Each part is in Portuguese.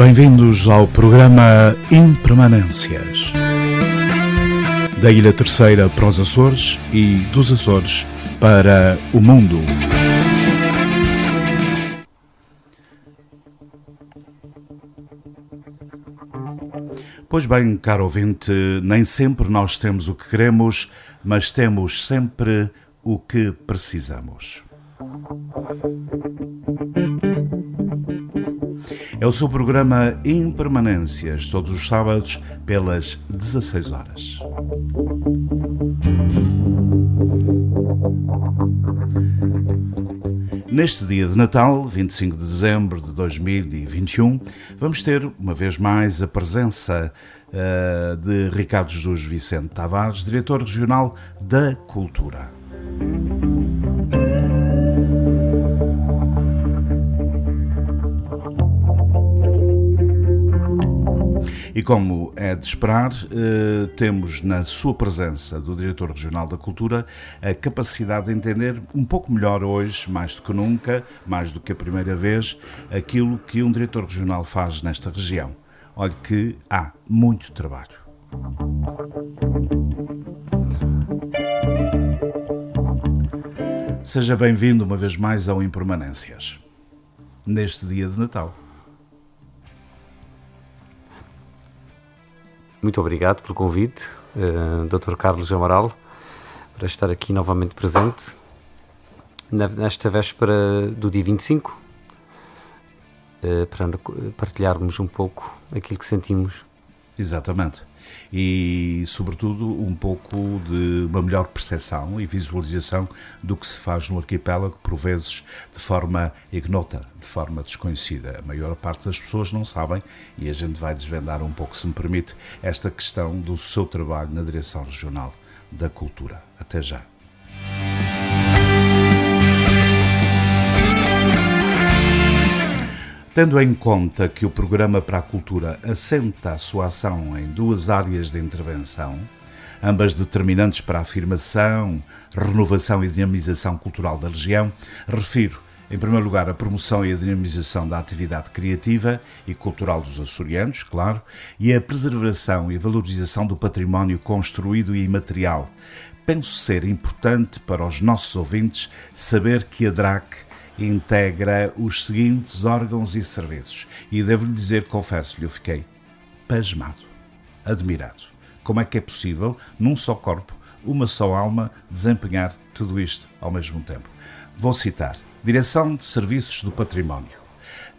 Bem-vindos ao programa Impermanências. Da Ilha Terceira para os Açores e dos Açores para o mundo. Pois bem, caro ouvinte, nem sempre nós temos o que queremos, mas temos sempre o que precisamos. É o seu programa Impermanências, todos os sábados, pelas 16 horas. Neste dia de Natal, 25 de dezembro de 2021, vamos ter, uma vez mais, a presença de Ricardo Jesus Vicente Tavares, diretor regional da Cultura. E como é de esperar, temos na sua presença do Diretor Regional da Cultura a capacidade de entender um pouco melhor hoje, mais do que nunca, mais do que a primeira vez, aquilo que um Diretor Regional faz nesta região. Olhe que há muito trabalho. Seja bem-vindo uma vez mais ao Impermanências, neste dia de Natal. Muito obrigado pelo convite, Dr. Carlos Amaral, para estar aqui novamente presente nesta véspera do dia 25, para partilharmos um pouco aquilo que sentimos. Exatamente. E, sobretudo, um pouco de uma melhor percepção e visualização do que se faz no arquipélago, por vezes de forma ignota, de forma desconhecida. A maior parte das pessoas não sabem e a gente vai desvendar um pouco, se me permite, esta questão do seu trabalho na Direção Regional da Cultura. Até já. Tendo em conta que o Programa para a Cultura assenta a sua ação em duas áreas de intervenção, ambas determinantes para a afirmação, renovação e dinamização cultural da região, refiro, em primeiro lugar, a promoção e a dinamização da atividade criativa e cultural dos açorianos, claro, e a preservação e valorização do património construído e imaterial. Penso ser importante para os nossos ouvintes saber que a DRAC integra os seguintes órgãos e serviços. E devo-lhe dizer, confesso-lhe, eu fiquei pasmado, admirado. Como é que é possível, num só corpo, uma só alma, desempenhar tudo isto ao mesmo tempo? Vou citar: Direção de Serviços do Património,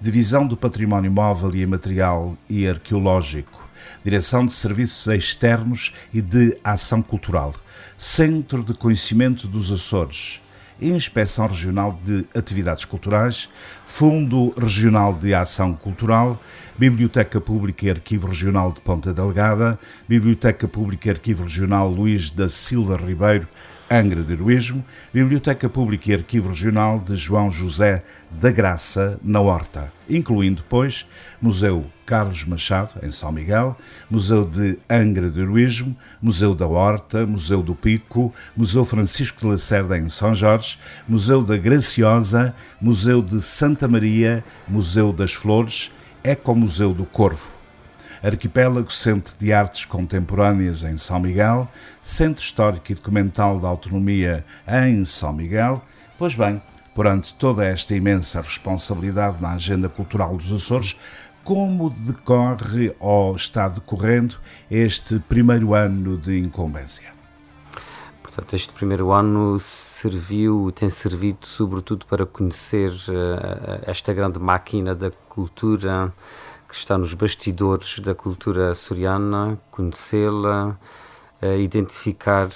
Divisão do Património Móvel e Imaterial e Arqueológico, Direção de Serviços Externos e de Ação Cultural, Centro de Conhecimento dos Açores, Inspeção Regional de Atividades Culturais, Fundo Regional de Ação Cultural, Biblioteca Pública e Arquivo Regional de Ponta Delgada, Biblioteca Pública e Arquivo Regional Luís da Silva Ribeiro, Angra do Heroísmo, Biblioteca Pública e Arquivo Regional de João José da Graça, na Horta, incluindo, pois, Museu Carlos Machado, em São Miguel, Museu de Angra do Heroísmo, Museu da Horta, Museu do Pico, Museu Francisco de Lacerda, em São Jorge, Museu da Graciosa, Museu de Santa Maria, Museu das Flores, Ecomuseu do Corvo, Arquipélago Centro de Artes Contemporâneas em São Miguel, Centro Histórico e Documental da Autonomia em São Miguel. Pois bem, perante toda esta imensa responsabilidade na agenda cultural dos Açores, como decorre ou está decorrendo este primeiro ano de incumbência? Portanto, este primeiro ano tem servido sobretudo para conhecer esta grande máquina da cultura que está nos bastidores da cultura açoriana, conhecê-la, identificar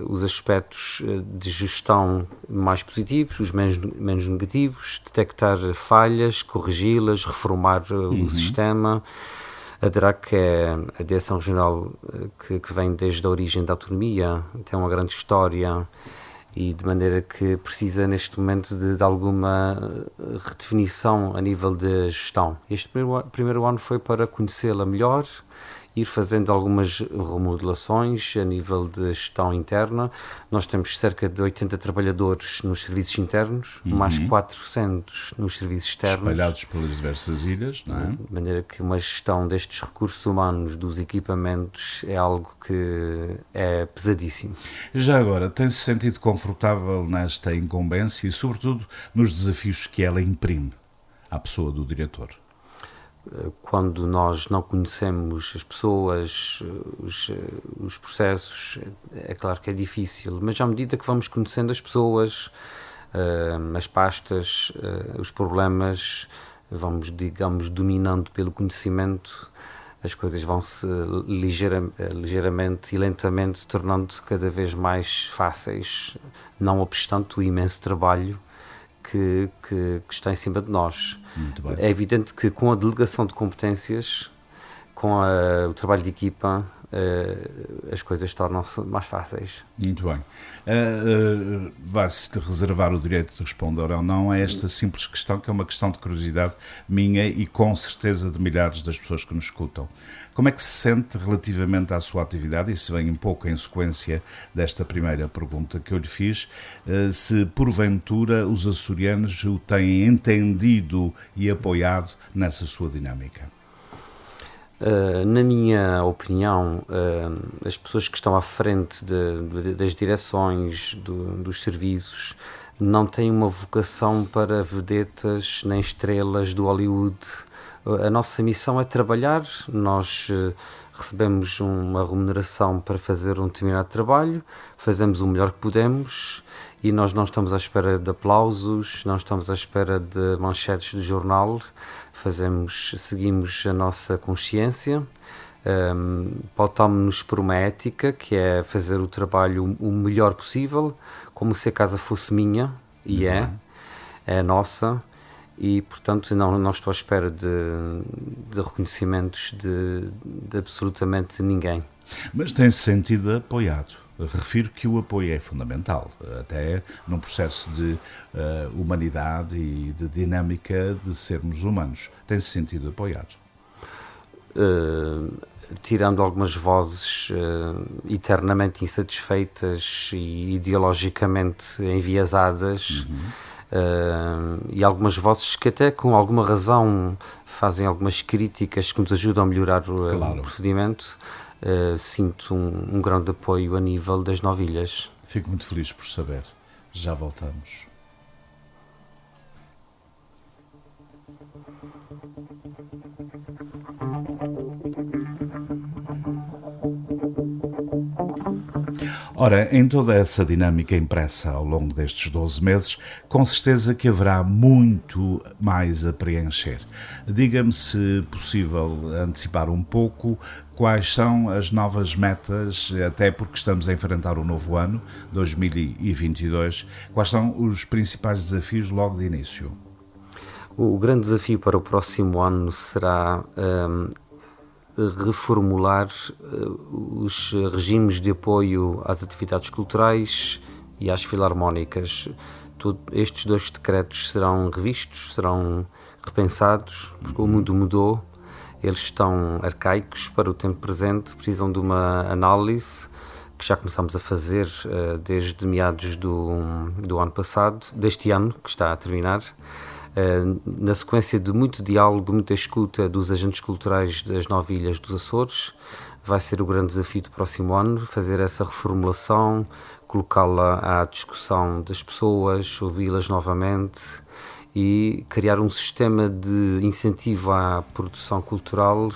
os aspectos de gestão mais positivos, os menos negativos, detectar falhas, corrigi-las, reformar o sistema. A DRAC é a Direção Regional que vem desde a origem da autonomia, tem uma grande história e de maneira que precisa neste momento de alguma redefinição a nível de gestão. Este primeiro ano foi para conhecê-la melhor ir fazendo algumas remodelações a nível de gestão interna. Nós temos cerca de 80 trabalhadores nos serviços internos, mais 400 nos serviços externos. Espalhados pelas diversas ilhas, não é? De maneira que uma gestão destes recursos humanos, dos equipamentos, é algo que é pesadíssimo. Já agora, tem-se sentido confortável nesta incumbência e, sobretudo, nos desafios que ela imprime à pessoa do diretor? Quando nós não conhecemos as pessoas, os processos, é claro que é difícil, mas à medida que vamos conhecendo as pessoas, as pastas, os problemas, vamos, digamos, dominando pelo conhecimento, as coisas vão-se ligeiramente e lentamente se tornando cada vez mais fáceis, não obstante o imenso trabalho que está em cima de nós. Muito bem. É evidente que com a delegação de competências, com o trabalho de equipa, as coisas tornam-se mais fáceis. Muito bem. Vai-se reservar o direito de responder ou não a esta simples questão, que é uma questão de curiosidade minha e com certeza de milhares das pessoas que nos escutam. Como é que se sente relativamente à sua atividade? Isso vem um pouco em sequência desta primeira pergunta que eu lhe fiz. Se porventura os açorianos o têm entendido e apoiado nessa sua dinâmica? Na minha opinião, as pessoas que estão à frente das direções dos serviços não têm uma vocação para vedetas nem estrelas do Hollywood. A nossa missão é trabalhar, nós recebemos uma remuneração para fazer um determinado trabalho, fazemos o melhor que podemos e nós não estamos à espera de aplausos, não estamos à espera de manchetes do jornal, seguimos a nossa consciência, pautamos-nos por uma ética que é fazer o trabalho o melhor possível, como se a casa fosse minha, e é nossa, e portanto não estou à espera de reconhecimentos de absolutamente ninguém. Mas tem-se sentido apoiado. Refiro que o apoio é fundamental, até num processo de humanidade e de dinâmica de sermos humanos. Tem-se sentido apoiado? Tirando algumas vozes eternamente insatisfeitas e ideologicamente enviesadas, e algumas vozes que até com alguma razão fazem algumas críticas que nos ajudam a melhorar o procedimento, sinto um grande apoio a nível das novilhas. Fico muito feliz por saber. Já voltamos. Ora, em toda essa dinâmica impressa ao longo destes 12 meses, com certeza que haverá muito mais a preencher. Diga-me, se possível, antecipar um pouco quais são as novas metas, até porque estamos a enfrentar o novo ano, 2022, quais são os principais desafios logo de início? O grande desafio para o próximo ano será reformular os regimes de apoio às atividades culturais e às filarmónicas. Estes dois decretos serão revistos, serão repensados, porque o mundo mudou, eles estão arcaicos para o tempo presente, precisam de uma análise que já começamos a fazer desde meados do ano passado, deste ano que está a terminar. Na sequência de muito diálogo, muita escuta dos agentes culturais das 9 ilhas dos Açores, vai ser o grande desafio do próximo ano, fazer essa reformulação, colocá-la à discussão das pessoas, ouvi-las novamente e criar um sistema de incentivo à produção cultural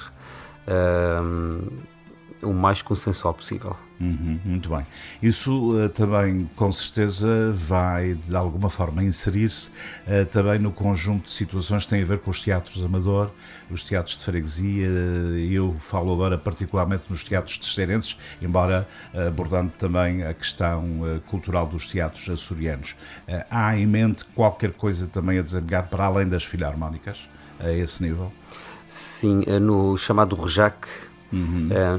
o mais consensual possível. Muito bem. Isso também, com certeza, vai de alguma forma inserir-se também no conjunto de situações que têm a ver com os teatros amador, os teatros de freguesia. Eu falo agora particularmente nos teatros terceirenses, embora abordando também a questão cultural dos teatros açorianos. Há em mente qualquer coisa também a desempenhar para além das filarmónicas, a esse nível? Sim, no chamado REJAC,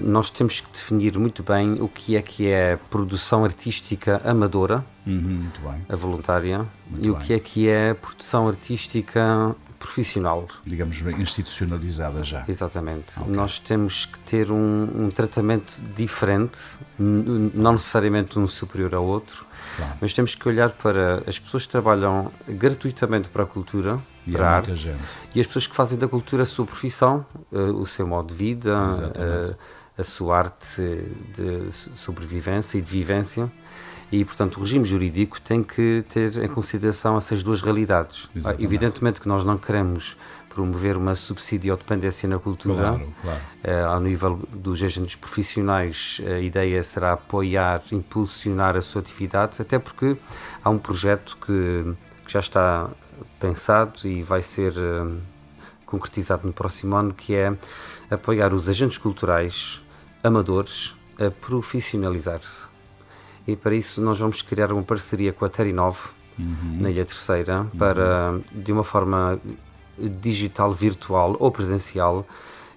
nós temos que definir muito bem o que é produção artística amadora, Muito bem. a voluntária, Muito e bem. o que é produção artística profissional. Digamos, institucionalizada já. Exatamente. Okay. Nós temos que ter um tratamento diferente, não necessariamente um superior ao outro, claro. Mas temos que olhar para as pessoas que trabalham gratuitamente para a cultura, e para a arte, gente. E as pessoas que fazem da cultura a sua profissão, o seu modo de vida, a sua arte de sobrevivência e de vivência. E, portanto, o regime jurídico tem que ter em consideração essas duas realidades. Exatamente. Evidentemente que nós não queremos promover uma subsidiodependência na cultura. Claro. Ao nível dos agentes profissionais, a ideia será apoiar, impulsionar a sua atividade, até porque há um projeto que já está pensado e vai ser concretizado no próximo ano, que é apoiar os agentes culturais amadores a profissionalizar-se. E para isso nós vamos criar uma parceria com a Terinov, na Ilha Terceira, para, de uma forma digital, virtual ou presencial,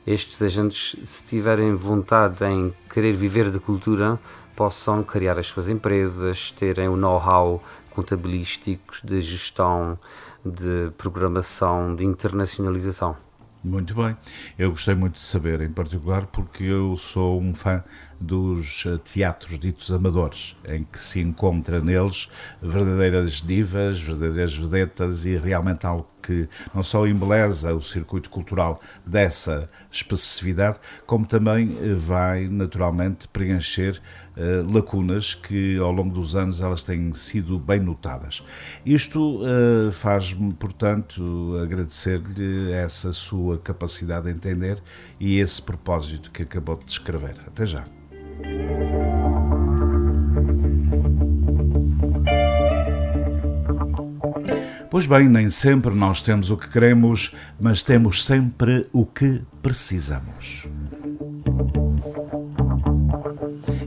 estes agentes, se tiverem vontade em querer viver de cultura, possam criar as suas empresas, terem o know-how contabilístico, de gestão, de programação, de internacionalização. Muito bem. Eu gostei muito de saber, em particular, porque eu sou um fã dos teatros ditos amadores, em que se encontra neles verdadeiras divas, verdadeiras vedetas e realmente algo que não só embeleza o circuito cultural dessa especificidade, como também vai naturalmente preencher lacunas que ao longo dos anos elas têm sido bem notadas. Isto faz-me, portanto, agradecer-lhe essa sua capacidade de entender e esse propósito que acabou de descrever. Até já. Pois bem, nem sempre nós temos o que queremos, mas temos sempre o que precisamos.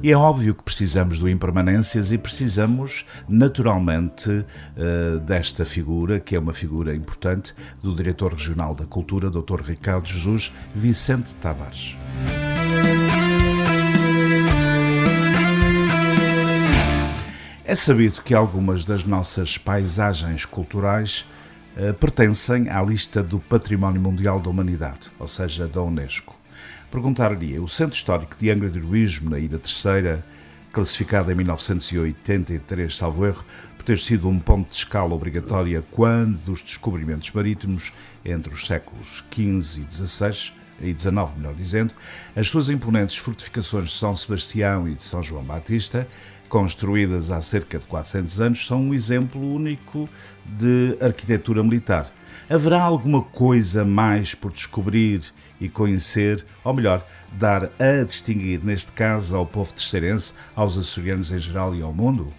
E é óbvio que precisamos do Impermanências e precisamos, naturalmente, desta figura, que é uma figura importante, do Diretor Regional da Cultura, Dr. Ricardo Jesus Vicente Tavares. É sabido que algumas das nossas paisagens culturais pertencem à lista do Património Mundial da Humanidade, ou seja, da Unesco. Perguntar-lhe, o Centro Histórico de Angra do Heroísmo, na Ilha Terceira, classificado em 1983, salvo erro, por ter sido um ponto de escala obrigatória quando dos descobrimentos marítimos entre os séculos XV e XVI, e XIX, melhor dizendo, as suas imponentes fortificações de São Sebastião e de São João Batista, construídas há cerca de 400 anos, são um exemplo único de arquitetura militar. Haverá alguma coisa mais por descobrir e conhecer, ou melhor, dar a distinguir, neste caso, ao povo terceirense, aos açorianos em geral e ao mundo?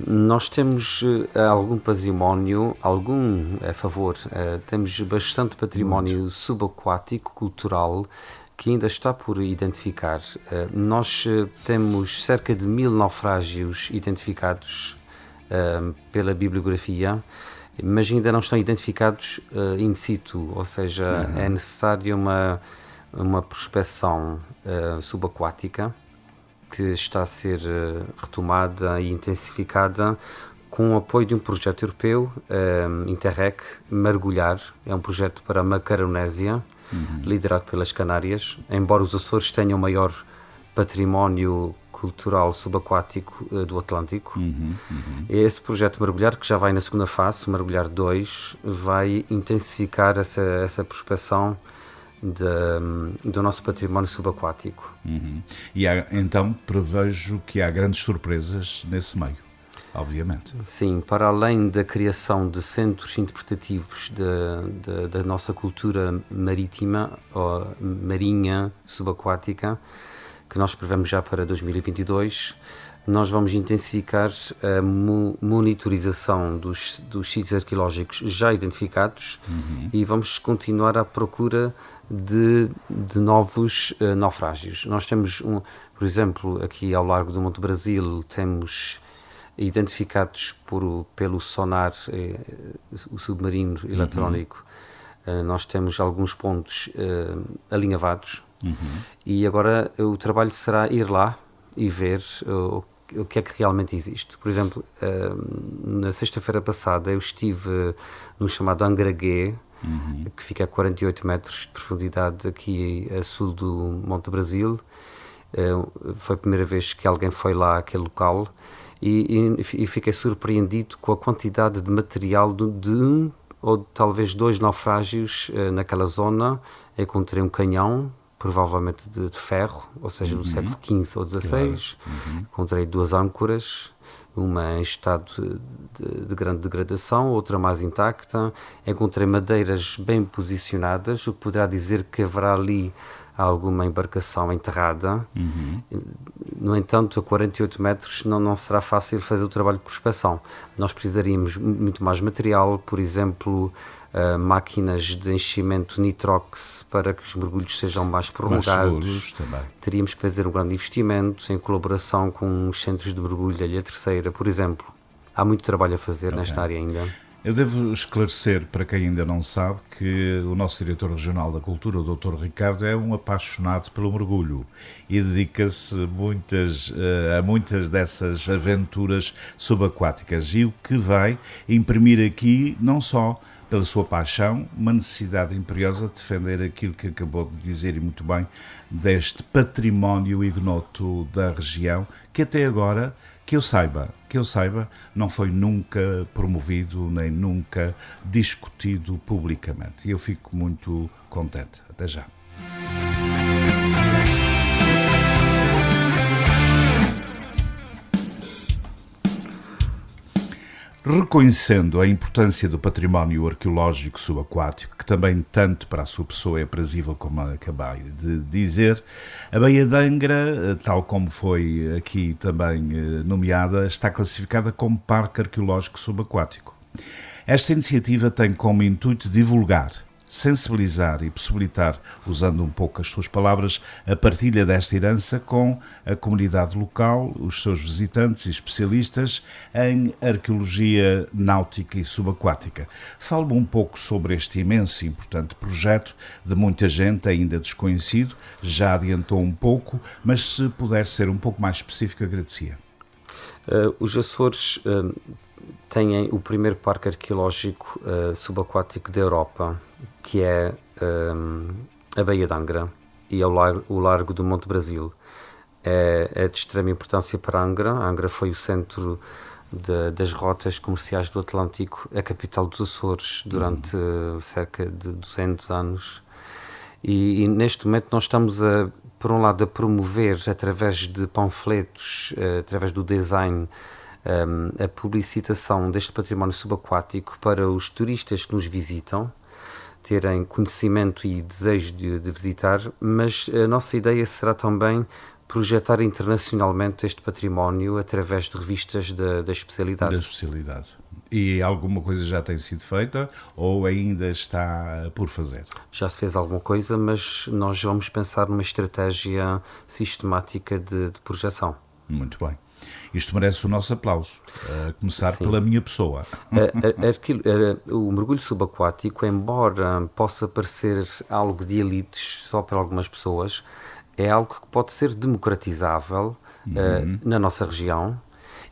Nós temos algum património, temos bastante património subaquático, cultural, que ainda está por identificar. Nós temos cerca de 1000 naufrágios identificados pela bibliografia, mas ainda não estão identificados in situ, ou seja, é necessária uma prospeção subaquática que está a ser retomada e intensificada com o apoio de um projeto europeu, Interreg, Mergulhar, é um projeto para a Macaronésia, liderado pelas Canárias, embora os Açores tenham o maior património cultural subaquático do Atlântico. Esse projeto Mergulhar, que já vai na segunda fase, o Mergulhar 2, vai intensificar essa prospeção do nosso património subaquático. E então prevejo que há grandes surpresas nesse meio, obviamente. Sim, para além da criação de centros interpretativos da nossa cultura marítima, ou marinha, subaquática, que nós prevemos já para 2022, nós vamos intensificar a monitorização dos sítios arqueológicos já identificados e vamos continuar à procura de novos naufrágios. Nós temos, por exemplo, aqui ao largo do Monte Brasil, temos identificados pelo sonar, o submarino eletrónico, nós temos alguns pontos alinhavados e agora o trabalho será ir lá e ver o que é que realmente existe. Por exemplo, na sexta-feira passada eu estive no chamado Angra-Gué, que fica a 48 metros de profundidade aqui a sul do Monte Brasil. Foi a primeira vez que alguém foi lá àquele local e fiquei surpreendido com a quantidade de material de um ou talvez dois naufrágios naquela zona. Encontrei um canhão, provavelmente de ferro, ou seja, do século XV ou XVI. Encontrei duas âncoras, uma em estado de grande degradação, outra mais intacta. Encontrei madeiras bem posicionadas, o que poderá dizer que haverá ali alguma embarcação enterrada. No entanto, a 48 metros não será fácil fazer o trabalho de prospeção. Nós precisaríamos muito mais material, por exemplo, máquinas de enchimento nitrox para que os mergulhos sejam mais prolongados. Teríamos que fazer um grande investimento em colaboração com os centros de mergulho da Ilha Terceira, por exemplo. Há muito trabalho a fazer nesta área ainda. Eu devo esclarecer, para quem ainda não sabe, que o nosso diretor regional da Cultura, o Dr. Ricardo, é um apaixonado pelo mergulho e dedica-se a muitas dessas aventuras subaquáticas, e o que vai imprimir aqui, não só pela sua paixão, uma necessidade imperiosa de defender aquilo que acabou de dizer, e muito bem, deste património ignoto da região, que até agora, que eu saiba, não foi nunca promovido nem nunca discutido publicamente. E eu fico muito contente. Até já. Reconhecendo a importância do património arqueológico subaquático, que também tanto para a sua pessoa é aprazível, como acabei de dizer, a Baía de Angra, tal como foi aqui também nomeada, está classificada como Parque Arqueológico Subaquático. Esta iniciativa tem como intuito divulgar, sensibilizar e possibilitar, usando um pouco as suas palavras, a partilha desta herança com a comunidade local, os seus visitantes e especialistas em arqueologia náutica e subaquática. Fale-me um pouco sobre este imenso e importante projeto, de muita gente ainda desconhecido, já adiantou um pouco, mas se puder ser um pouco mais específico, agradecia. Os Açores têm o primeiro parque arqueológico subaquático da Europa, que é a Baía de Angra e o Largo do Monte Brasil. É de extrema importância para Angra. Angra foi o centro das rotas comerciais do Atlântico, a capital dos Açores, durante cerca de 200 anos. E neste momento nós estamos, por um lado, a promover, através de panfletos, através do design, a publicitação deste património subaquático para os turistas que nos visitam terem conhecimento e desejo de visitar, mas a nossa ideia será também projetar internacionalmente este património através de revistas da especialidade. Da especialidade. E alguma coisa já tem sido feita ou ainda está por fazer? Já se fez alguma coisa, mas nós vamos pensar numa estratégia sistemática de projeção. Muito bem. Isto merece o nosso aplauso, a começar pela minha pessoa. O mergulho subaquático, embora possa parecer algo de elites só para algumas pessoas, é algo que pode ser democratizável na nossa região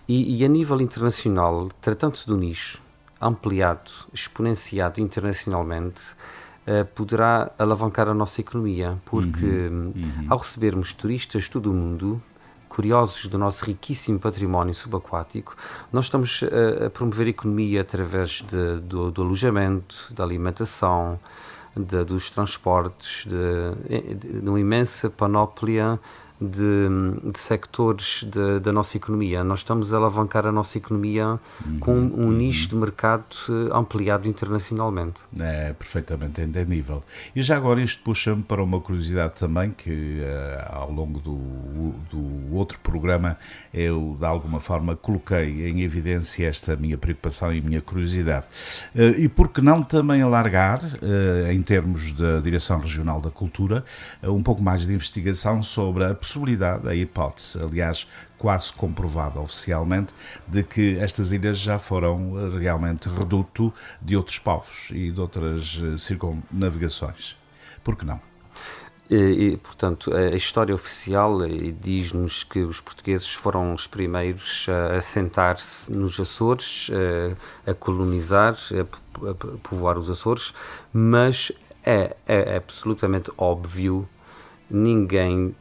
e a nível internacional, tratando-se do nicho, ampliado, exponenciado internacionalmente, poderá alavancar a nossa economia, porque ao recebermos turistas de todo o mundo, curiosos do nosso riquíssimo património subaquático, nós estamos a promover a economia através do alojamento, da alimentação, dos transportes, de uma imensa panóplia de sectores da nossa economia. Nós estamos a alavancar a nossa economia com um nicho de mercado ampliado internacionalmente. É perfeitamente entendível. E já agora isto puxa-me para uma curiosidade também, que ao longo do outro programa eu de alguma forma coloquei em evidência esta minha preocupação e minha curiosidade. E por que não também alargar, em termos da Direção Regional da Cultura, um pouco mais de investigação sobre a possibilidade, a hipótese, aliás, quase comprovada oficialmente, de que estas ilhas já foram realmente reduto de outros povos e de outras circunnavegações. Por que não? Portanto, a história oficial diz-nos que os portugueses foram os primeiros a assentar-se nos Açores, a colonizar, a povoar os Açores, mas é absolutamente óbvio, ninguém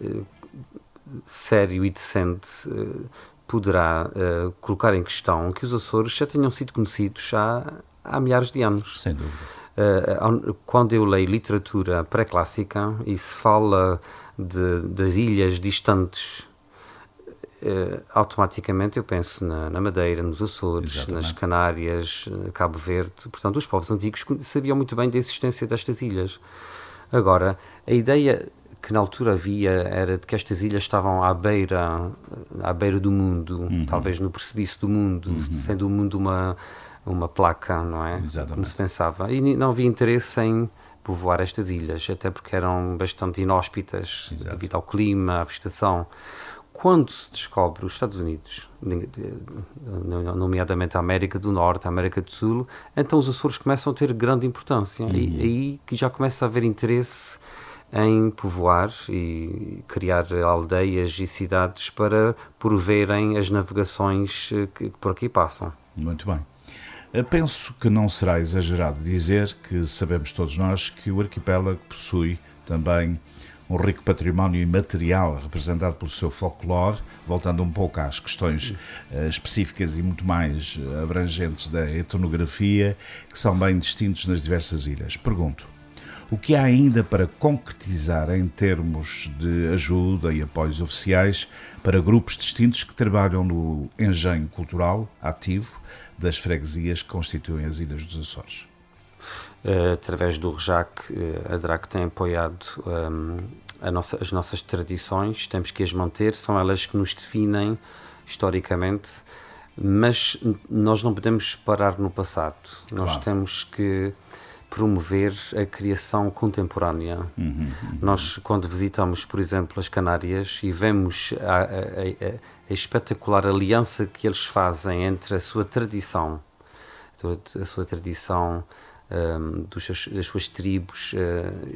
sério e decente poderá colocar em questão que os Açores já tenham sido conhecidos há milhares de anos. Sem dúvida. Quando eu leio literatura pré-clássica e se fala das ilhas distantes, automaticamente eu penso na Madeira, nos Açores, Exatamente. nas Canárias, Cabo Verde. Portanto, os povos antigos sabiam muito bem da existência destas ilhas. Agora, a ideia que na altura havia era de que estas ilhas estavam à beira do mundo, talvez no precipício do mundo, sendo o mundo uma placa, não é? Exatamente. Como se pensava. E não havia interesse em povoar estas ilhas, até porque eram bastante inóspitas. Exato. Devido ao clima, à vegetação. Quando se descobre os Estados Unidos, nomeadamente a América do Norte, a América do Sul, então os Açores começam a ter grande importância. E aí que já começa a haver interesse em povoar e criar aldeias e cidades para proverem as navegações que por aqui passam. Muito bem. Penso que não será exagerado dizer que sabemos todos nós que o arquipélago possui também um rico património imaterial representado pelo seu folclore, voltando um pouco às questões específicas e muito mais abrangentes da etnografia, que são bem distintos nas diversas ilhas. Pergunto, o que há ainda para concretizar em termos de ajuda e apoios oficiais para grupos distintos que trabalham no engenho cultural ativo das freguesias que constituem as Ilhas dos Açores? Através do REJAC, a DRAC tem apoiado as nossas tradições, temos que as manter, são elas que nos definem historicamente, mas nós não podemos parar no passado, Claro. Nós temos que promover a criação contemporânea. Nós, quando visitamos, por exemplo, as Canárias e vemos a espetacular aliança que eles fazem entre a sua tradição, das suas tribos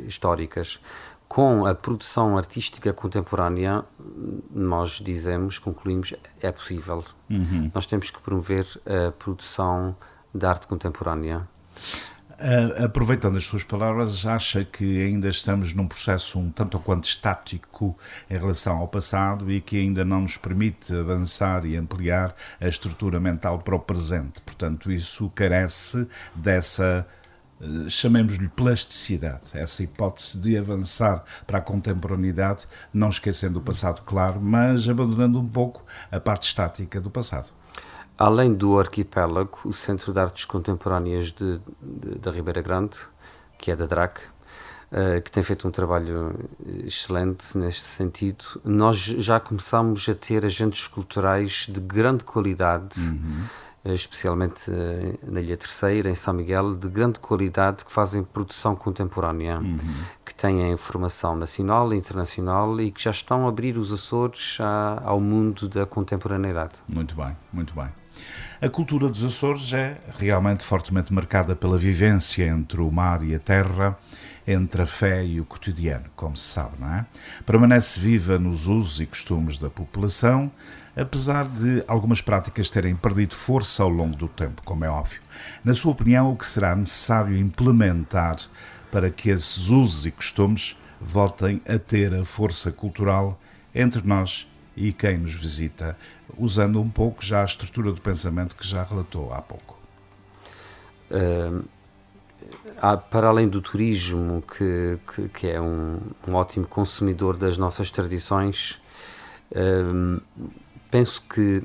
históricas, com a produção artística contemporânea, nós concluímos, é possível. Nós temos que promover a produção da arte contemporânea. Aproveitando as suas palavras, acha que ainda estamos num processo um tanto ou quanto estático em relação ao passado e que ainda não nos permite avançar e ampliar a estrutura mental para o presente? Portanto, isso carece dessa, chamemos-lhe plasticidade, essa hipótese de avançar para a contemporaneidade, não esquecendo o passado, claro, mas abandonando um pouco a parte estática do passado. Além do arquipélago, o Centro de Artes Contemporâneas da Ribeira Grande, que é da DRAC, que tem feito um trabalho excelente neste sentido, nós já começamos a ter agentes culturais de grande qualidade, especialmente na Ilha Terceira, em São Miguel, de grande qualidade, que fazem produção contemporânea, que têm formação nacional e internacional e que já estão a abrir os Açores ao mundo da contemporaneidade. Muito bem, muito bem. A cultura dos Açores é realmente fortemente marcada pela vivência entre o mar e a terra, entre a fé e o cotidiano, como se sabe, não é? Permanece viva nos usos e costumes da população, apesar de algumas práticas terem perdido força ao longo do tempo, como é óbvio. Na sua opinião, o que será necessário implementar para que esses usos e costumes voltem a ter a força cultural entre nós e quem nos visita, usando um pouco já a estrutura do pensamento que já relatou há pouco? Para além do turismo, que é um ótimo consumidor das nossas tradições, penso que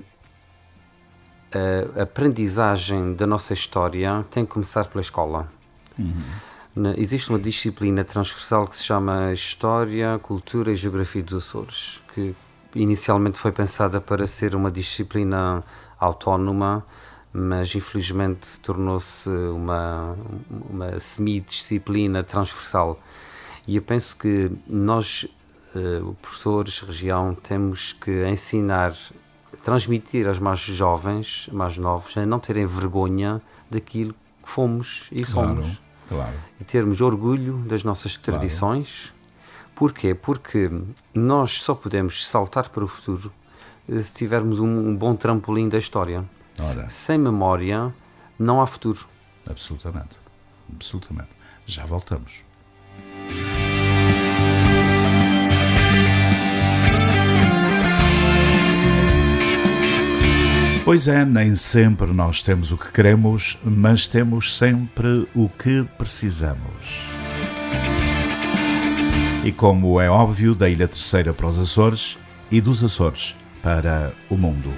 a aprendizagem da nossa história tem que começar pela escola. Existe uma disciplina transversal que se chama História, Cultura e Geografia dos Açores, que inicialmente foi pensada para ser uma disciplina autónoma, mas infelizmente tornou-se uma semidisciplina transversal. E eu penso que nós, professores, região, temos que ensinar, transmitir aos mais jovens, mais novos, a não terem vergonha daquilo que fomos e somos. Claro. E termos orgulho das nossas tradições, Porquê? Porque nós só podemos saltar para o futuro se tivermos um bom trampolim da história. Sem memória, não há futuro. Absolutamente. Absolutamente. Já voltamos. Pois é, nem sempre nós temos o que queremos, mas temos sempre o que precisamos. E como é óbvio, da Ilha Terceira para os Açores e dos Açores para o mundo.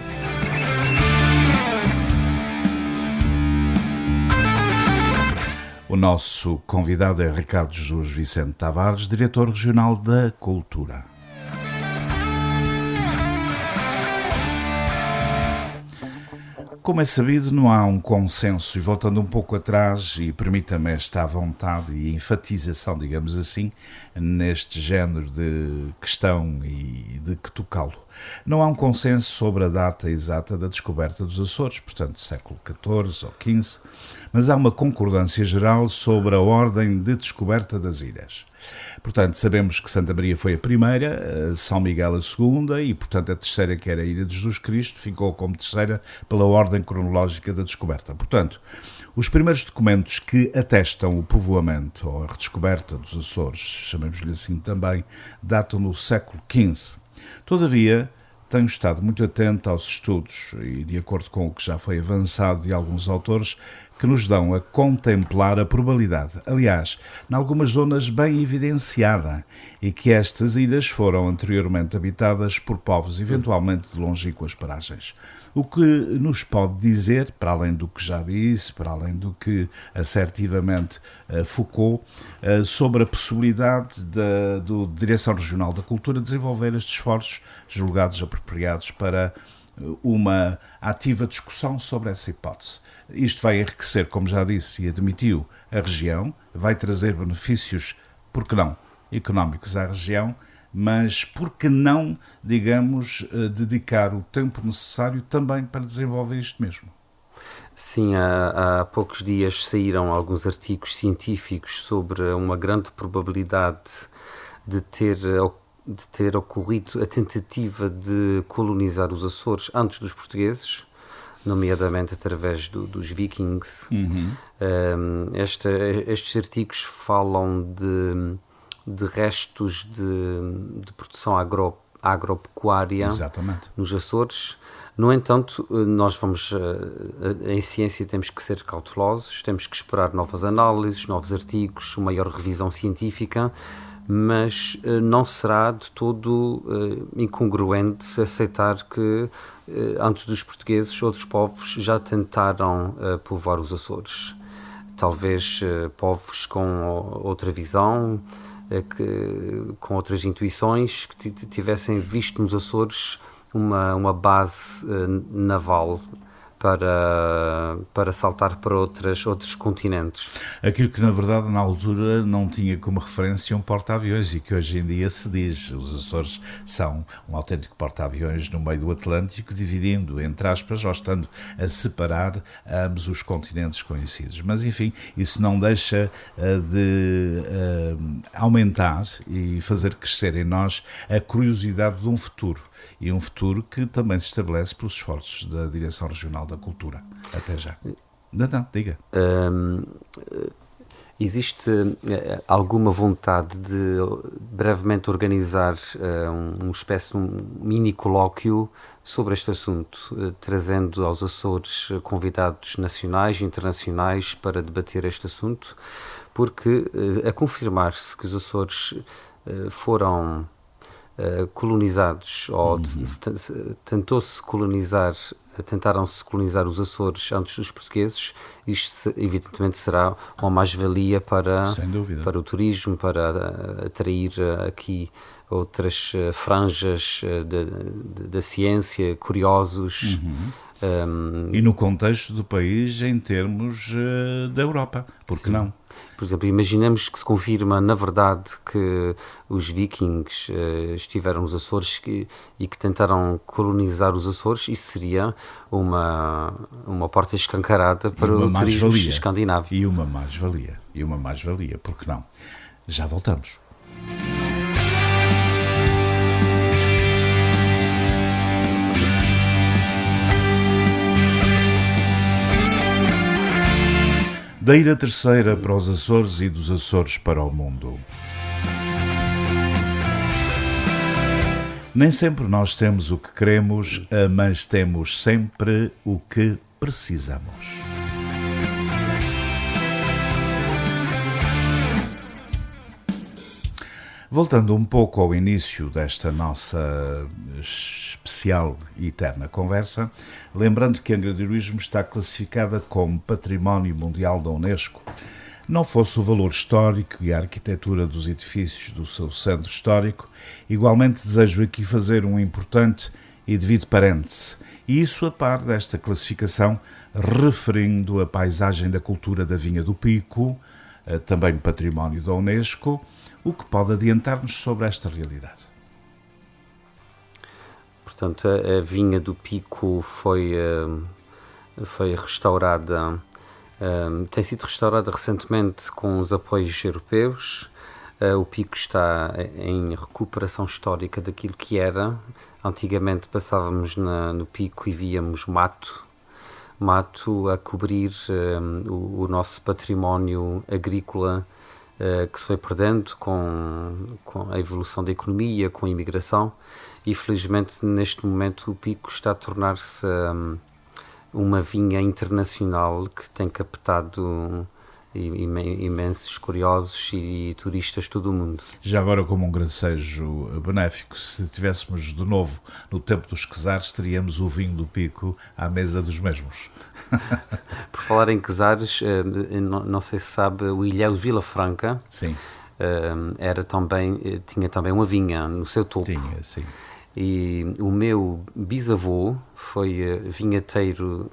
O nosso convidado é Ricardo Jesus Vicente Tavares, diretor regional da Cultura. Como é sabido, não há um consenso, e voltando um pouco atrás, e permita-me esta vontade e enfatização, digamos assim, neste género de questão e de que tocá-lo. Não há um consenso sobre a data exata da descoberta dos Açores, portanto, século XIV ou XV, mas há uma concordância geral sobre a ordem de descoberta das ilhas. Portanto, sabemos que Santa Maria foi a primeira, São Miguel a segunda e, portanto, a terceira, que era a Ilha de Jesus Cristo, ficou como terceira pela ordem cronológica da descoberta. Portanto, os primeiros documentos que atestam o povoamento ou a redescoberta dos Açores, chamemos-lhe assim também, datam no século XV. Todavia, tenho estado muito atento aos estudos e, de acordo com o que já foi avançado de alguns autores, que nos dão a contemplar a probabilidade, aliás, em algumas zonas bem evidenciada, e que estas ilhas foram anteriormente habitadas por povos eventualmente de longínquas paragens. O que nos pode dizer, para além do que já disse, para além do que assertivamente Foucault, sobre a possibilidade da Direção Regional da Cultura desenvolver estes esforços julgados apropriados para uma ativa discussão sobre essa hipótese. Isto vai enriquecer, como já disse e admitiu, a região, vai trazer benefícios, por que não, económicos à região, mas por que não, digamos, dedicar o tempo necessário também para desenvolver isto mesmo? Sim, há poucos dias saíram alguns artigos científicos sobre uma grande probabilidade de ter ocorrido a tentativa de colonizar os Açores antes dos portugueses, nomeadamente através dos vikings. Estes artigos falam de restos de produção agropecuária. Exatamente. Nos Açores. No entanto, nós em ciência temos que ser cautelosos, temos que esperar novas análises, novos artigos, uma maior revisão científica, mas não será de todo incongruente aceitar que antes dos portugueses outros povos já tentaram povoar os Açores. Talvez povos com outra visão, com outras intuições, que tivessem visto nos Açores uma base naval para saltar para outros continentes. Aquilo que, na verdade, na altura não tinha como referência um porta-aviões e que hoje em dia se diz. Os Açores são um autêntico porta-aviões no meio do Atlântico, dividindo, entre aspas, ou estando a separar ambos os continentes conhecidos. Mas, enfim, isso não deixa de aumentar e fazer crescer em nós a curiosidade de um futuro. E um futuro que também se estabelece pelos esforços da Direção Regional da Cultura. Até já. Não, diga. Existe alguma vontade de brevemente organizar uma espécie de um mini colóquio sobre este assunto, trazendo aos Açores convidados nacionais e internacionais para debater este assunto, porque a confirmar-se que os Açores foram colonizados, ou tentaram-se colonizar os Açores antes dos portugueses, isto evidentemente será uma mais-valia para o turismo, para atrair aqui outras franjas da ciência, curiosos. E no contexto do país, em termos da Europa, porque não? Por exemplo, imaginemos que se confirma, na verdade, que os vikings estiveram nos Açores e que tentaram colonizar os Açores. Isso seria uma porta escancarada para o turismo escandinavo. E uma mais-valia, porque não? Já voltamos. Da Ilha Terceira para os Açores e dos Açores para o mundo. Nem sempre nós temos o que queremos, mas temos sempre o que precisamos. Voltando um pouco ao início desta nossa especial e eterna conversa, lembrando que Angra do Heroísmo está classificada como Património Mundial da Unesco. Não fosse o valor histórico e a arquitetura dos edifícios do seu centro histórico, igualmente desejo aqui fazer um importante e devido parêntese, e isso a par desta classificação, referindo a paisagem da cultura da Vinha do Pico, também Património da Unesco. O que pode adiantar-nos sobre esta realidade? Portanto, a Vinha do Pico foi restaurada, tem sido restaurada recentemente com os apoios europeus. O Pico está em recuperação histórica daquilo que era. Antigamente passávamos no Pico e víamos mato a cobrir o nosso património agrícola, que se foi perdendo com a evolução da economia, com a imigração, e felizmente neste momento o Pico está a tornar-se uma vinha internacional que tem captado imensos curiosos e turistas de todo o mundo. Já agora, como um gracejo benéfico, se tivéssemos de novo no tempo dos quesares, teríamos o vinho do Pico à mesa dos mesmos. Por falar em quesares, não sei se sabe, o Ilhéu de Vila Franca. Sim. Tinha também uma vinha no seu topo. Tinha, sim. E o meu bisavô foi vinhateiro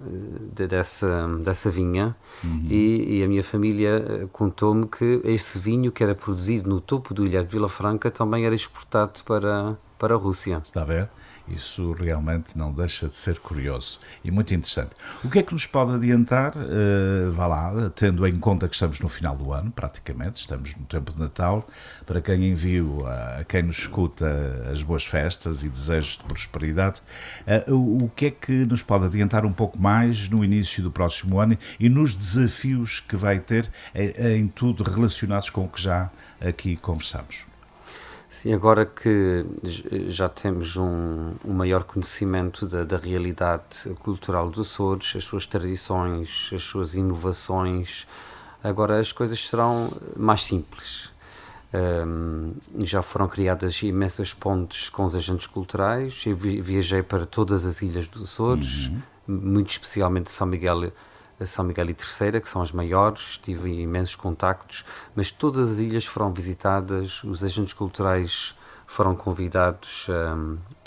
dessa vinha. Uhum. E a minha família contou-me que esse vinho que era produzido no topo do Ilhéu de Vila Franca também era exportado para a Rússia. Está a ver? Isso realmente não deixa de ser curioso e muito interessante. O que é que nos pode adiantar, vá lá, tendo em conta que estamos no final do ano, praticamente, estamos no tempo de Natal, para quem envio a quem nos escuta as boas festas e desejos de prosperidade, o que é que nos pode adiantar um pouco mais no início do próximo ano e nos desafios que vai ter em tudo relacionados com o que já aqui conversamos? Sim, agora que já temos um maior conhecimento da realidade cultural dos Açores, as suas tradições, as suas inovações, agora as coisas serão mais simples. Já foram criadas imensas pontes com os agentes culturais. Eu viajei para todas as ilhas dos Açores, muito especialmente São Miguel e Terceira, que são as maiores, tive imensos contactos, mas todas as ilhas foram visitadas, os agentes culturais foram convidados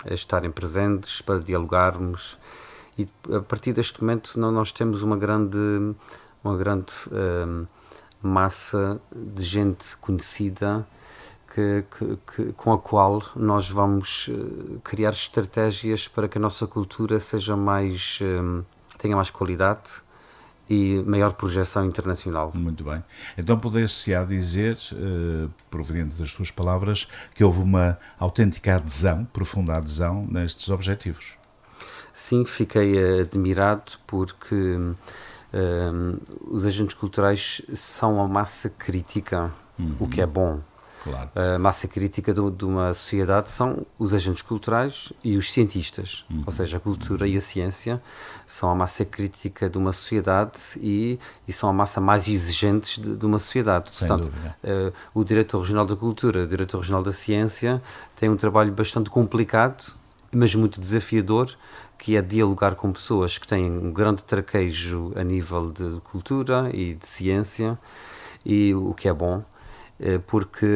a estarem presentes para dialogarmos, e a partir deste momento nós temos uma grande massa de gente conhecida com a qual nós vamos criar estratégias para que a nossa cultura seja tenha mais qualidade e maior projeção internacional. Muito bem. Então poder-se-á dizer, proveniente das suas palavras, que houve uma autêntica adesão, profunda adesão, nestes objetivos. Sim, fiquei admirado porque os agentes culturais são a massa crítica, o que é bom. Claro. A massa crítica de uma sociedade são os agentes culturais e os cientistas, ou seja, a cultura e a ciência são a massa crítica de uma sociedade e são a massa mais exigentes de uma sociedade. Sem Portanto, dúvida. o Diretor Regional da Cultura, o Diretor Regional da Ciência tem um trabalho bastante complicado, mas muito desafiador, que é dialogar com pessoas que têm um grande traquejo a nível de cultura e de ciência, e o que é bom, porque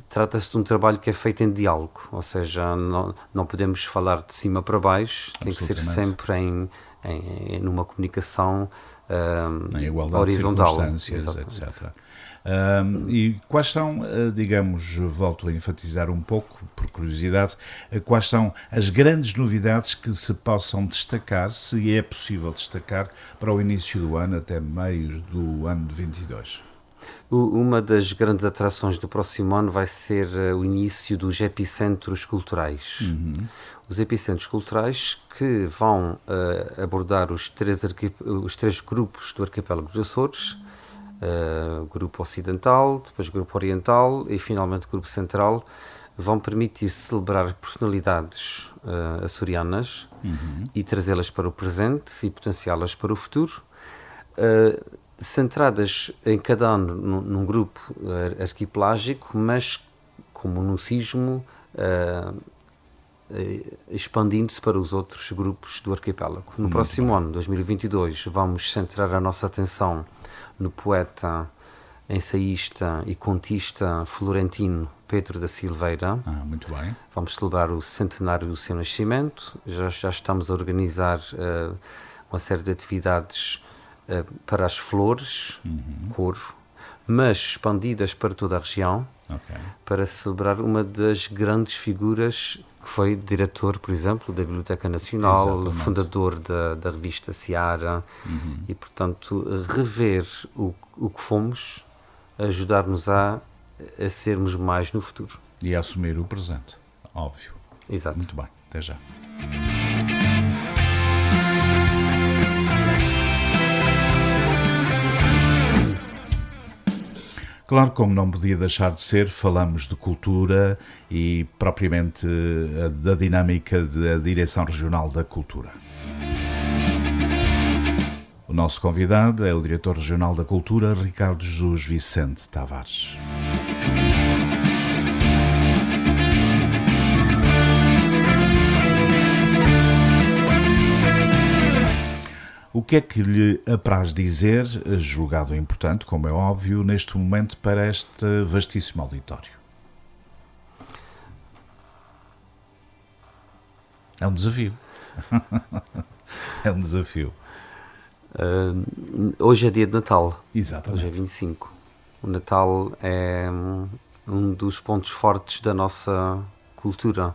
trata-se de um trabalho que é feito em diálogo, ou seja, não podemos falar de cima para baixo, tem que ser sempre numa comunicação em igualdade horizontal. De circunstâncias, etc. E quais são, digamos, volto a enfatizar um pouco, por curiosidade, quais são as grandes novidades que se possam destacar, se é possível destacar, para o início do ano, até meio do ano de 22? Uma das grandes atrações do próximo ano vai ser o início dos epicentros culturais. Os epicentros culturais que vão abordar os três grupos do arquipélago dos Açores, Grupo Ocidental, depois Grupo Oriental e finalmente Grupo Central, vão permitir celebrar personalidades açorianas e trazê-las para o presente e potenciá-las para o futuro, centradas em cada ano num grupo arquipelágico, mas como num sismo, expandindo-se para os outros grupos do arquipélago. No próximo ano, 2022, vamos centrar a nossa atenção no poeta, ensaísta e contista florentino Pedro da Silveira. Muito bem. Vamos celebrar o centenário do seu nascimento. Já estamos a organizar uma série de atividades para as flores, coro, mas expandidas para toda a região, para celebrar uma das grandes figuras que foi diretor, por exemplo, da Biblioteca Nacional, exatamente, fundador da revista Seara, e, portanto, rever o que fomos, ajudar-nos a sermos mais no futuro. E a assumir o presente, óbvio. Exato. Muito bem, até já. Claro, como não podia deixar de ser, falamos de cultura e propriamente da dinâmica da Direção Regional da Cultura. O nosso convidado é o Diretor Regional da Cultura, Ricardo Jesus Vicente Tavares. O que é que lhe apraz dizer, julgado importante, como é óbvio, neste momento para este vastíssimo auditório? É um desafio. É um desafio. Hoje é dia de Natal. Exatamente. Hoje é 25. O Natal é um dos pontos fortes da nossa cultura,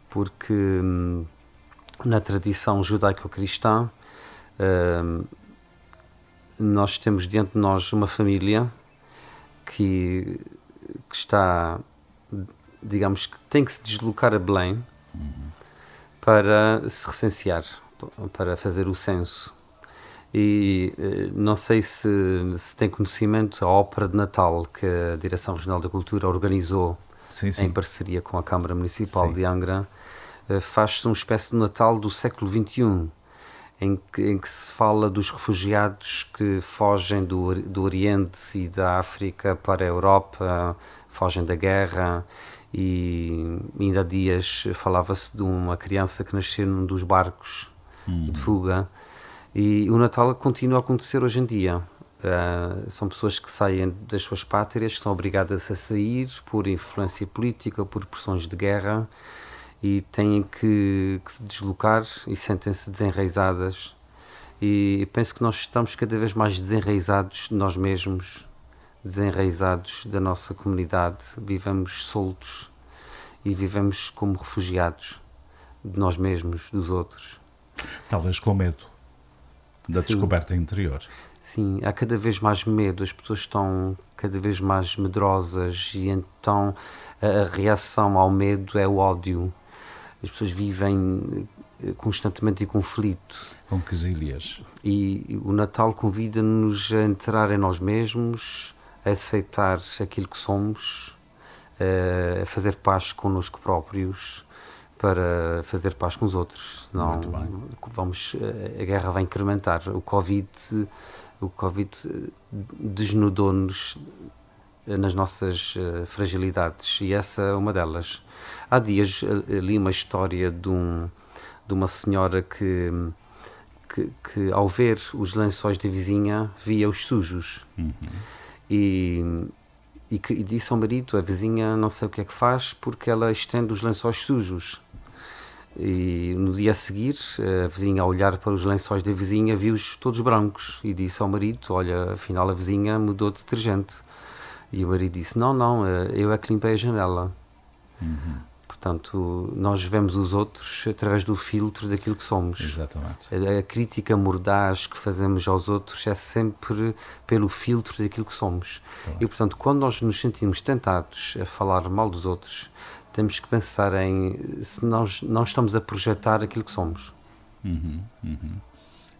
porque na tradição judaico-cristã nós temos diante de nós uma família que está, digamos, que tem que se deslocar a Belém para se recensear, para fazer o censo. E não sei se tem conhecimento, a Ópera de Natal que a Direção Regional da Cultura organizou, sim, em parceria com a Câmara Municipal, sim, de Angra, faz-se uma espécie de Natal do século XXI, em que se fala dos refugiados que fogem do Oriente e da África para a Europa, fogem da guerra, e ainda há dias falava-se de uma criança que nasceu num dos barcos de fuga, e o Natal continua a acontecer hoje em dia. São pessoas que saem das suas pátrias, que são obrigadas a sair por influência política, por pressões de guerra, e têm que se deslocar e sentem-se desenraizadas, e penso que nós estamos cada vez mais desenraizados de nós mesmos, desenraizados da nossa comunidade, vivemos soltos e vivemos como refugiados de nós mesmos, dos outros. Talvez com medo da, sim, descoberta interior. Sim, há cada vez mais medo, as pessoas estão cada vez mais medrosas, e então a reação ao medo é o ódio. As pessoas vivem constantemente em conflito. Com quesilhas. E o Natal convida-nos a entrar em nós mesmos, a aceitar aquilo que somos, a fazer paz connosco próprios, para fazer paz com os outros. Senão a guerra vai incrementar. O Covid desnudou-nos nas nossas fragilidades, e essa é uma delas. Há dias li uma história de uma senhora que ao ver os lençóis da vizinha via-os sujos, e disse ao marido: a vizinha não sei o que é que faz porque ela estende os lençóis sujos. E no dia a seguir, a vizinha, ao olhar para os lençóis da vizinha, viu-os todos brancos, e disse ao marido: olha, afinal a vizinha mudou de detergente. E o marido disse: não, eu é que limpei a janela. Portanto, nós vemos os outros através do filtro daquilo que somos. Exatamente. A crítica mordaz que fazemos aos outros é sempre pelo filtro daquilo que somos. E, portanto, quando nós nos sentimos tentados a falar mal dos outros, temos que pensar em se nós não estamos a projetar aquilo que somos.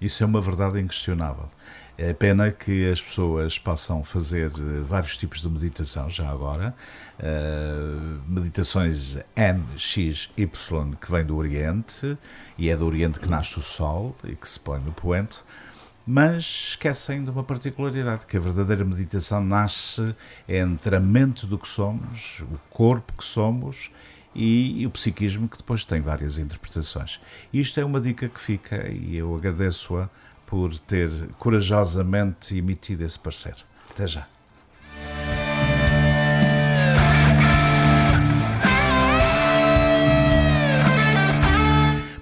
Isso é uma verdade inquestionável. É pena que as pessoas possam fazer vários tipos de meditação já agora, meditações N, X, Y que vem do Oriente, e é do Oriente que nasce o Sol e que se põe no poente, mas esquecem de uma particularidade, que a verdadeira meditação nasce entre a mente do que somos, o corpo que somos e o psiquismo, que depois tem várias interpretações. Isto é uma dica que fica e eu agradeço-a por ter corajosamente emitido esse parecer. Até já.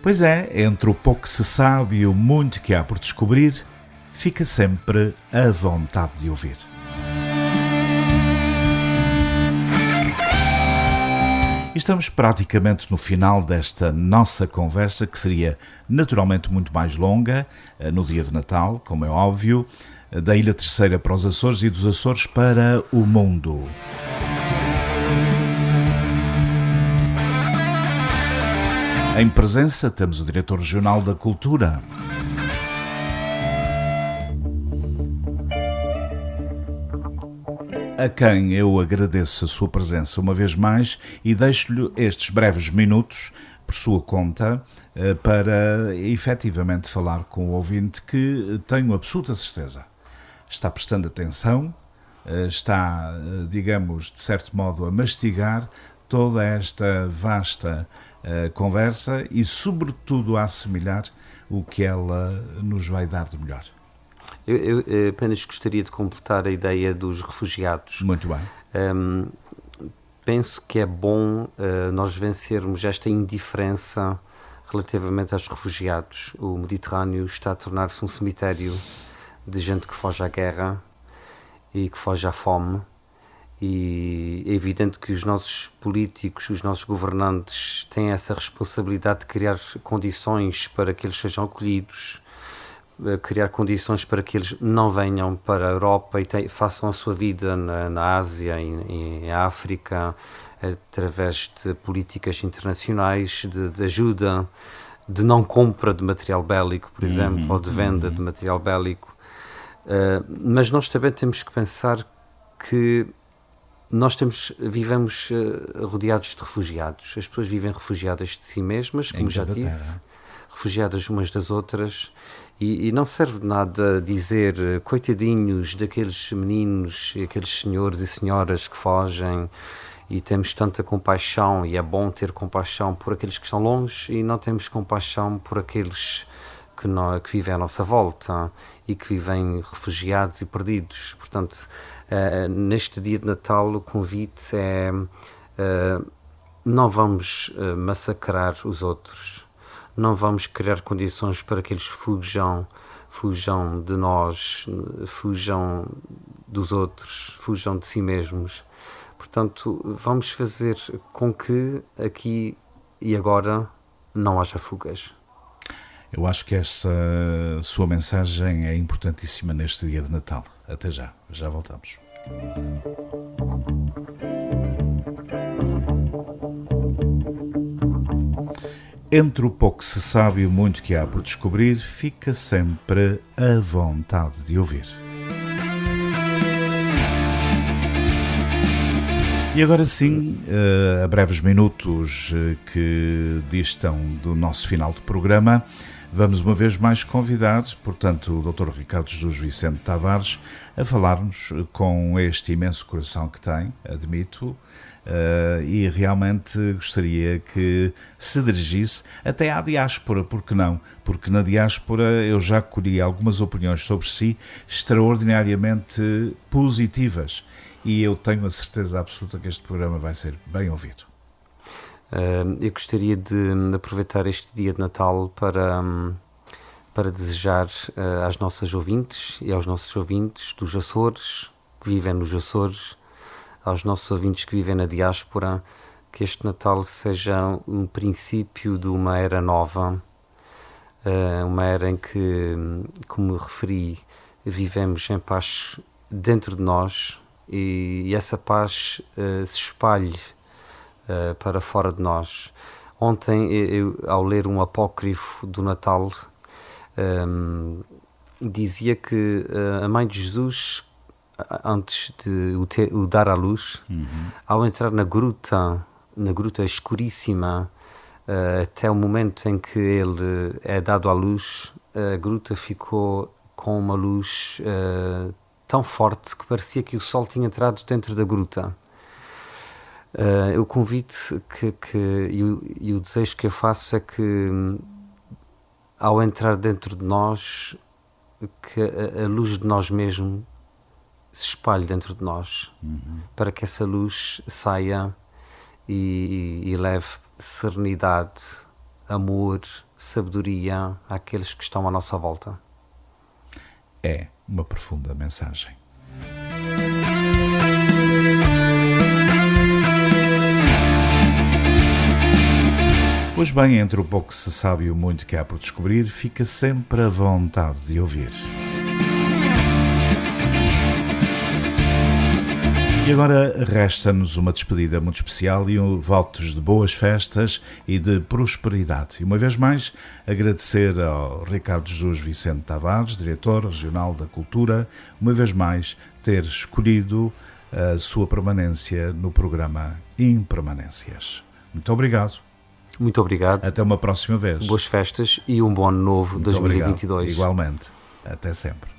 Pois é, entre o pouco que se sabe e o muito que há por descobrir, fica sempre a vontade de ouvir. Estamos praticamente no final desta nossa conversa, que seria naturalmente muito mais longa, no dia de Natal, como é óbvio, da Ilha Terceira para os Açores e dos Açores para o mundo. Em presença temos o Diretor Regional da Cultura, a quem eu agradeço a sua presença uma vez mais e deixo-lhe estes breves minutos por sua conta para efetivamente falar com o ouvinte, que tenho absoluta certeza está prestando atenção, está, digamos, de certo modo a mastigar toda esta vasta conversa e sobretudo a assimilar o que ela nos vai dar de melhor. Eu apenas gostaria de completar a ideia dos refugiados. Muito bem. Penso que é bom nós vencermos esta indiferença relativamente aos refugiados. O Mediterrâneo está a tornar-se um cemitério de gente que foge à guerra e que foge à fome. E é evidente que os nossos políticos, os nossos governantes têm essa responsabilidade de criar condições para que eles sejam acolhidos, criar condições para que eles não venham para a Europa e façam a sua vida na Ásia, em África, através de políticas internacionais de ajuda, de não compra de material bélico, por exemplo, ou de venda de material bélico. Mas nós também temos que pensar que nós vivemos rodeados de refugiados. As pessoas vivem refugiadas de si mesmas, como já disse, refugiadas umas das outras. E não serve de nada dizer coitadinhos daqueles meninos e aqueles senhores e senhoras que fogem, e temos tanta compaixão, e é bom ter compaixão por aqueles que estão longe, e não temos compaixão por aqueles que vivem à nossa volta e que vivem refugiados e perdidos. Portanto, neste dia de Natal o convite é não vamos massacrar os outros. Não vamos criar condições para que eles fujam de nós, fujam dos outros, fujam de si mesmos. Portanto, vamos fazer com que aqui e agora não haja fugas. Eu acho que esta sua mensagem é importantíssima neste dia de Natal. Até já, já voltamos. Entre o pouco que se sabe e o muito que há por descobrir, fica sempre a vontade de ouvir. E agora sim, a breves minutos que distam do nosso final de programa, vamos uma vez mais convidar, portanto, o Dr. Ricardo Jesus Vicente Tavares a falar-nos com este imenso coração que tem, admito, e realmente gostaria que se dirigisse até à diáspora, porque não? Porque na diáspora eu já colhi algumas opiniões sobre si extraordinariamente positivas e eu tenho a certeza absoluta que este programa vai ser bem ouvido. Eu gostaria de aproveitar este dia de Natal para desejar às nossas ouvintes e aos nossos ouvintes dos Açores, que vivem nos Açores, aos nossos ouvintes que vivem na diáspora, que este Natal seja um princípio de uma era nova, uma era em que, como referi, vivemos em paz dentro de nós e essa paz se espalhe para fora de nós. Ontem, eu, ao ler um apócrifo do Natal, dizia que a mãe de Jesus, antes de o dar à luz, ao entrar na gruta escuríssima, até o momento em que ele é dado à luz, a gruta ficou com uma luz tão forte que parecia que o sol tinha entrado dentro da gruta. O convite e o desejo que eu faço é que, ao entrar dentro de nós, que a luz de nós mesmos se espalhe dentro de nós, para que essa luz saia e leve serenidade, amor, sabedoria àqueles que estão à nossa volta. É uma profunda mensagem. Pois bem, entre o pouco que se sabe e o muito que há por descobrir, fica sempre a vontade de ouvir. E agora resta-nos uma despedida muito especial e votos de boas festas e de prosperidade. E uma vez mais, agradecer ao Ricardo Jesus Vicente Tavares, diretor regional da Cultura, uma vez mais ter escolhido a sua permanência no programa Impermanências. Muito obrigado. Muito obrigado. Até uma próxima vez. Boas festas e um bom ano novo Muito 2022. Obrigado. Igualmente. Até sempre.